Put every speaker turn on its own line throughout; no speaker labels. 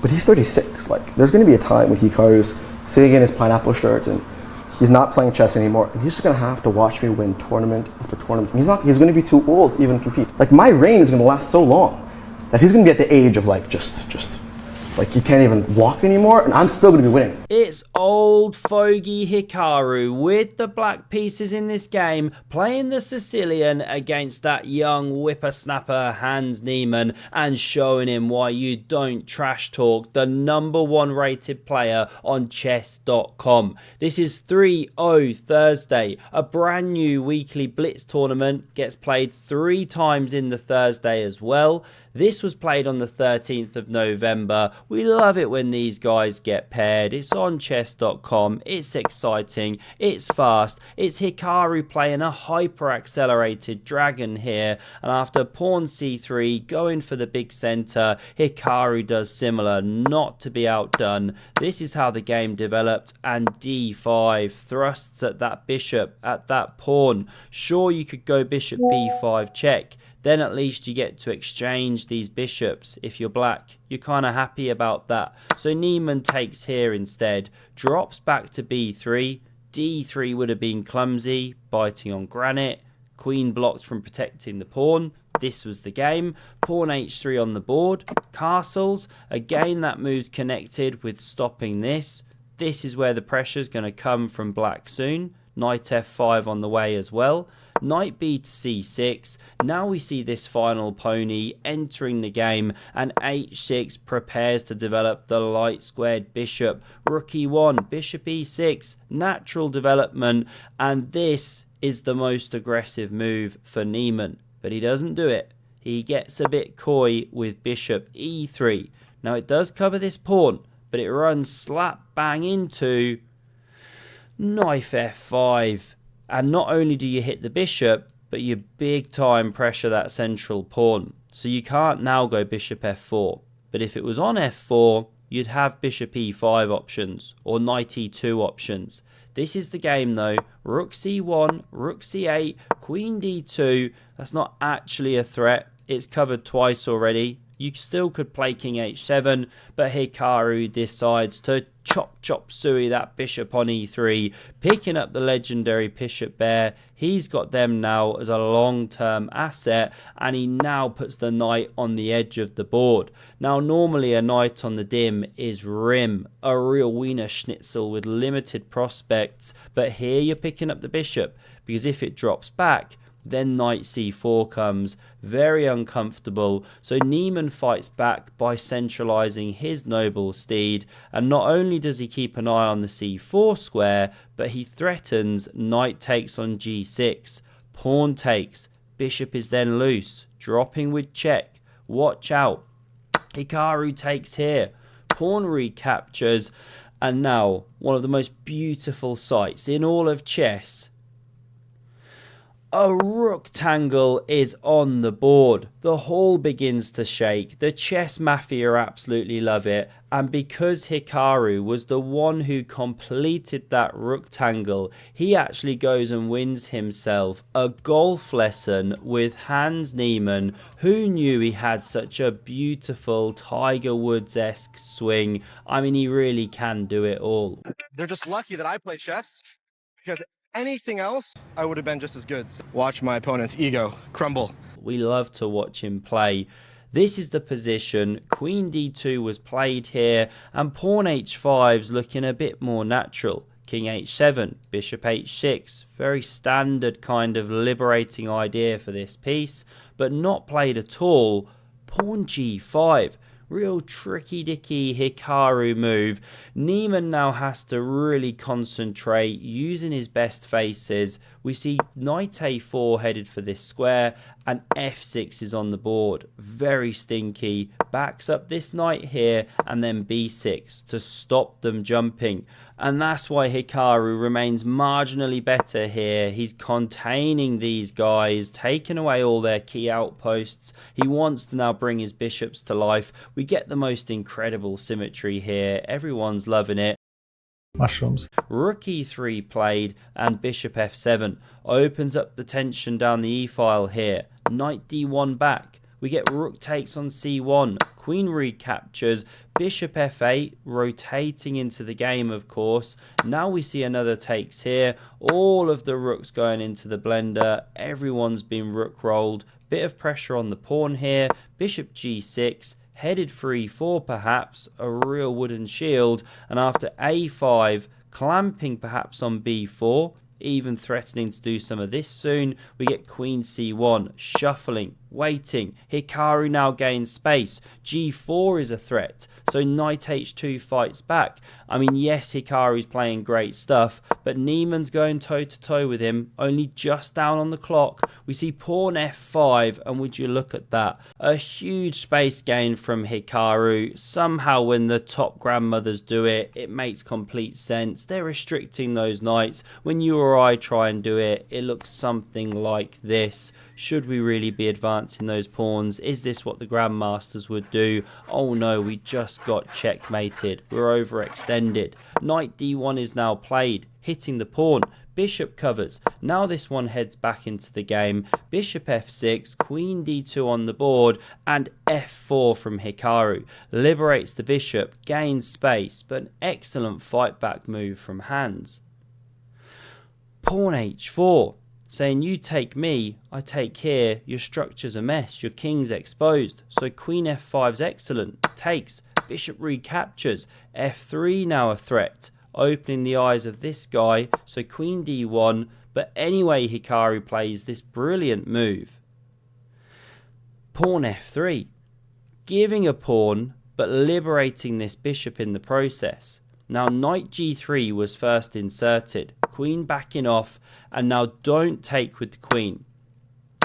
But he's 36. Like, there's going to be a time when Hikaru's sitting in his pineapple shirt and he's not playing chess anymore, and he's just going to have to watch me win tournament after tournament. He's going to be too old to even compete. Like, my reign is going to last so long that he's going to be at the age of like like he can't even walk anymore, and I'm still going to be winning.
It's old fogey Hikaru with the black pieces in this game, playing the Sicilian against that young whippersnapper Hans Niemann, and showing him why you don't trash talk the #1 rated player on chess.com. This is 3-0 Thursday, a brand new weekly Blitz tournament, gets played 3 times in the Thursday as well. This was played on the 13th of November. We love it when these guys get paired. It's on chess.com. It's exciting. It's fast. It's Hikaru playing a hyper-accelerated dragon here. And after pawn c3, going for the big center, Hikaru does similar, not to be outdone. This is how the game developed. And d5, thrusts at that bishop, at that pawn. Sure, you could go bishop b5 check. Then at least you get to exchange these bishops. If you're black, you're kind of happy about that. So Niemann takes here instead, drops back to b3. d3 would have been clumsy, biting on granite. Queen blocked from protecting the pawn. This was the game. Pawn h3 on the board. Castles. Again, that move's connected with stopping this. This is where the pressure is going to come from black soon. Knight f5 on the way as well. Knight b to c6. Now we see this final pony entering the game, and h6 prepares to develop the light squared bishop. Rook e1, bishop e6, natural development, and this is the most aggressive move for Niemann, but he doesn't do it. He gets a bit coy with bishop e3. Now it does cover this pawn, but it runs slap bang into knight f5. And not only do you hit the bishop, but you big time pressure that central pawn. So you can't now go bishop f4. But if it was on f4, you'd have bishop e5 options or knight e2 options. This is the game though. Rook c1, rook c8, queen d2. That's not actually a threat. It's covered twice already. You still could play king h7, but Hikaru decides to chop suey that bishop on e3, picking up the legendary bishop bear. He's got them now as a long-term asset, and he now puts the knight on the edge of the board. Now, normally a knight on the dim is rim, a real Wiener Schnitzel with limited prospects, but here you're picking up the bishop, because if it drops back, then knight c4 comes, very uncomfortable. So Niemann fights back by centralizing his noble steed, and not only does he keep an eye on the c4 square, but he threatens knight takes on g6, pawn takes, bishop is then loose, dropping with check. Watch out. Hikaru takes here, pawn recaptures, and now one of the most beautiful sights in all of chess. A rook tangle is on the board. The hall begins to shake. The chess mafia absolutely love it. And because Hikaru was the one who completed that rook tangle, he actually goes and wins himself a golf lesson with Hans Niemann. Who knew he had such a beautiful Tiger Woods-esque swing? I mean, he really can do it all.
They're just lucky that I play chess, because anything else, I would have been just as good. Watch my opponent's ego crumble.
We love to watch him play. This is the position. Queen d2 was played here, and pawn h5's looking a bit more natural. King h7, bishop h6. Very standard kind of liberating idea for this piece, but not played at all. Pawn g5. Real tricky-dicky Hikaru move. Niemann now has to really concentrate, using his best faces. We see knight a4 headed for this square, and f6 is on the board. Very stinky. Backs up this knight here, and then b6 to stop them jumping. And that's why Hikaru remains marginally better here. He's containing these guys, taking away all their key outposts. He wants to now bring his bishops to life. We get the most incredible symmetry here. Everyone's loving it.
Mushrooms.
Rook e3 played, and bishop f7 opens up the tension down the e-file here. Knight d1 back. we get rook takes on c1, queen recaptures, bishop f8, rotating into the game, of course. Now we see another takes here, all of the rooks going into the blender, everyone's been rook rolled, bit of pressure on the pawn here, bishop g6, headed for e4 perhaps, a real wooden shield, and after a5, clamping perhaps on b4, even threatening to do some of this soon, we get queen c1, shuffling, waiting. Hikaru now gains space. g4 is a threat, so knight h2 fights back. I mean, yes, Hikaru's playing great stuff, but Niemann's going toe-to-toe with him, only just down on the clock. We see pawn f5, and would you look at that? A huge space gain from Hikaru. Somehow when the top grandmothers do it, it makes complete sense. They're restricting those knights. When you or I try and do it, it looks something like this. Should we really be advancing those pawns? Is this what the grandmasters would do? Oh no, we just got checkmated. We're overextended. Knight d1 is now played, hitting the pawn. Bishop covers. Now this one heads back into the game. Bishop f6, queen d2 on the board, and f4 from Hikaru. Liberates the bishop, gains space, but an excellent fight back move from Hans. Pawn h4. Saying you take me, I take here, your structure's a mess, your king's exposed. So queen f5's excellent, takes, bishop recaptures, f3 now a threat, opening the eyes of this guy, so queen d1, but anyway Hikaru plays this brilliant move. Pawn f3, giving a pawn, but liberating this bishop in the process. Now knight g3 was first inserted, queen backing off, and now don't take with the queen.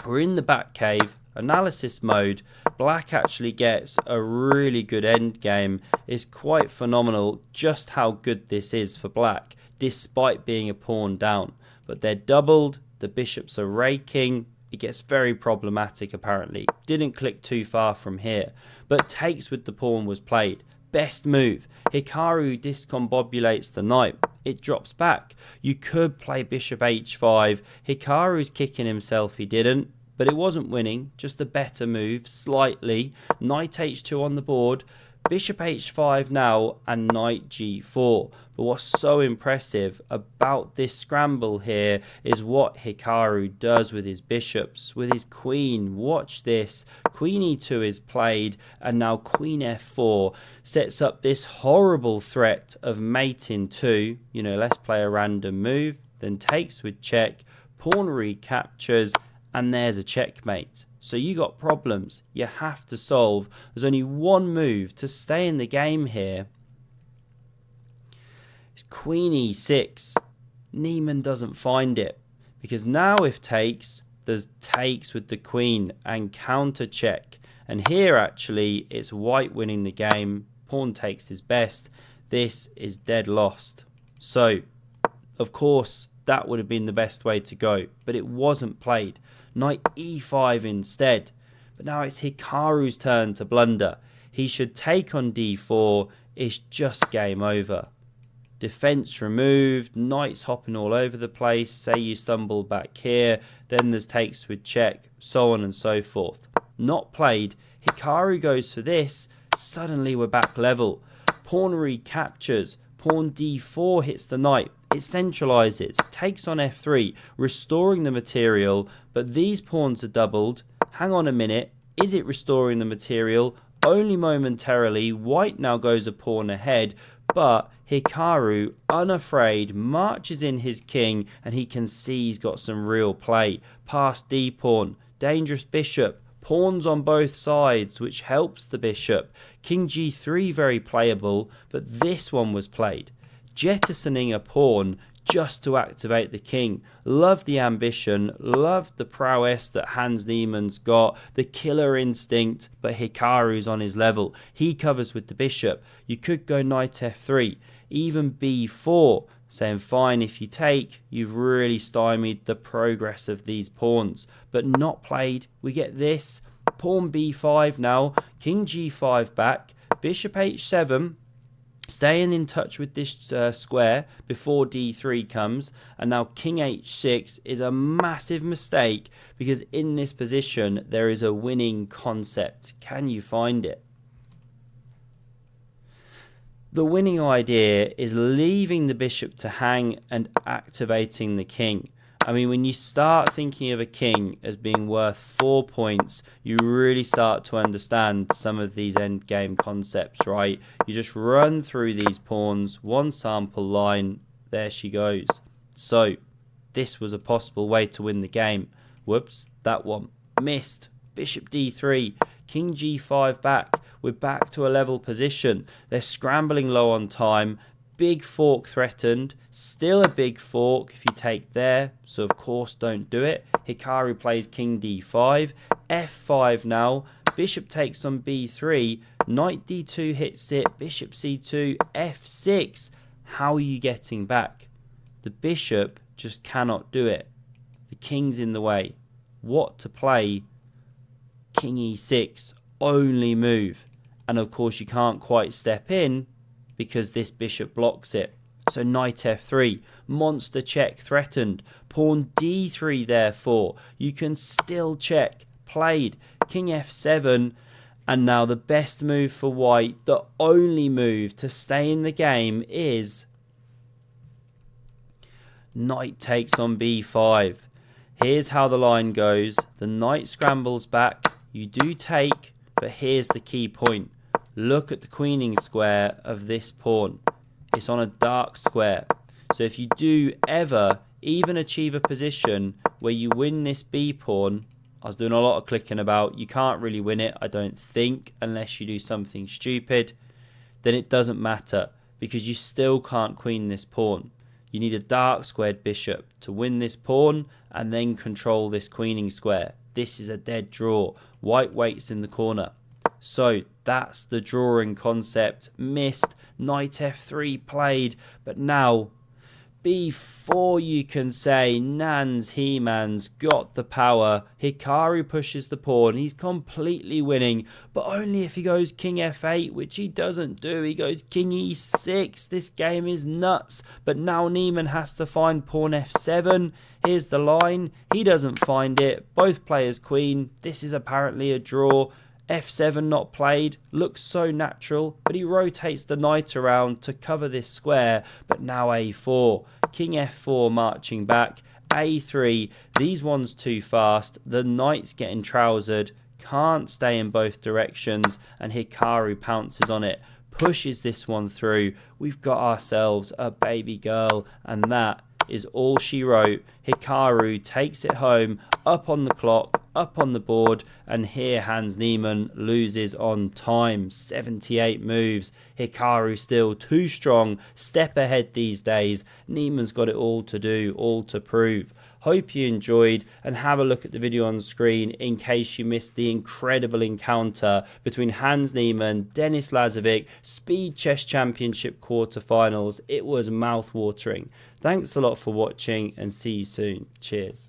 We're in the back cave, analysis mode. Black actually gets a really good endgame. It's quite phenomenal just how good this is for black, despite being a pawn down. But they're doubled, the bishops are raking. It gets very problematic apparently. Didn't click too far from here, but takes with the pawn was played. Best move. Hikaru discombobulates the knight. It drops back. You could play bishop h5. Hikaru's kicking himself he didn't, but it wasn't winning, just a better move, slightly. Knight h2 on the board. Bishop h5 now, and knight g4. But what's so impressive about this scramble here is what Hikaru does with his bishops, with his queen. Watch this. Queen e2 is played, and now queen f4 sets up this horrible threat of mate in 2. You know, let's play a random move, then takes with check, pawn recaptures, and there's a checkmate. So you got problems you have to solve. There's only one move to stay in the game here. It's queen e6. Niemann doesn't find it, because now if takes, there's takes with the queen and counter check. And here actually it's white winning the game. Pawn takes is best. This is dead lost. So of course that would have been the best way to go, but it wasn't played. Knight e5 instead. But now it's Hikaru's turn to blunder. He should take on d4. It's just game over. Defense removed. Knights hopping all over the place. Say you stumble back here. Then there's takes with check. So on and so forth. Not played. Hikaru goes for this. Suddenly we're back level. Pawn recaptures. Pawn d4 hits the knight. It centralizes, takes on f3, restoring the material, but these pawns are doubled. Hang on a minute, is it restoring the material? Only momentarily. White now goes a pawn ahead, but Hikaru, unafraid, marches in his king, and he can see he's got some real play. Past d-pawn, dangerous bishop, pawns on both sides, which helps the bishop. King g3 very playable, but this one was played. Jettisoning a pawn just to activate the king. Love the ambition, love the prowess that Hans Niemann's got, the killer instinct, but Hikaru's on his level. He covers with the bishop. You could go knight f3, even b4, saying fine, if you take, you've really stymied the progress of these pawns. But not played. We get this. Pawn b5 now, king g5 back, bishop h7, Staying in touch with this square before d3 comes, and now king h6 is a massive mistake because in this position there is a winning concept. Can you find it? The winning idea is leaving the bishop to hang and activating the king. I mean, when you start thinking of a king as being worth 4 points, you really start to understand some of these endgame concepts, right? You just run through these pawns, one sample line, there she goes. So, this was a possible way to win the game. Whoops, that one missed. Bishop d3, king g5 back. We're back to a level position. They're scrambling low on time. Big fork threatened, still a big fork if you take there, so of course don't do it. Hikaru plays king d5, f5 now, bishop takes on b3, knight d2 hits it, bishop c2, f6. How are you getting back? The bishop just cannot do it. The king's in the way. What to play? King e6, only move. And of course you can't quite step in because this bishop blocks it. So knight f3, monster check threatened. Pawn d3 therefore. You can still check. Played. King f7. And now the best move for white, the only move to stay in the game, is knight takes on b5. Here's how the line goes. The knight scrambles back. You do take, but here's the key point. Look at the queening square of this pawn. It's on a dark square. So if you do ever even achieve a position where you win this b pawn, I was doing a lot of clicking about, you can't really win it, I don't think, unless you do something stupid, then it doesn't matter because you still can't queen this pawn. You need a dark squared bishop to win this pawn and then control this queening square. This is a dead draw. White waits in the corner. So that's the drawing concept. Missed. Knight f3 played. But now, before you can say Nans He-Man's got the power, Hikaru pushes the pawn. He's completely winning, but only if he goes king f8, which he doesn't do. He goes king e6. This game is nuts. But now Niemann has to find pawn f7. Here's the line. He doesn't find it. Both players queen. This is apparently a draw. f7 not played, looks so natural, but he rotates the knight around to cover this square. But now a4, king f4 marching back, a3, these ones too fast, the knight's getting trousered, can't stay in both directions, and Hikaru pounces on it, pushes this one through. We've got ourselves a baby girl, and that is all she wrote. Hikaru takes it home, up on the clock, up on the board, and here Hans Niemann loses on time. 78 moves. Hikaru still too strong, step ahead these days. Niemann's got it all to do, all to prove. Hope you enjoyed, and have a look at the video on screen in case you missed the incredible encounter between Hans Niemann, Denis Lazovic, Speed Chess Championship quarterfinals. It was mouth-watering. Thanks a lot for watching, and see you soon. Cheers.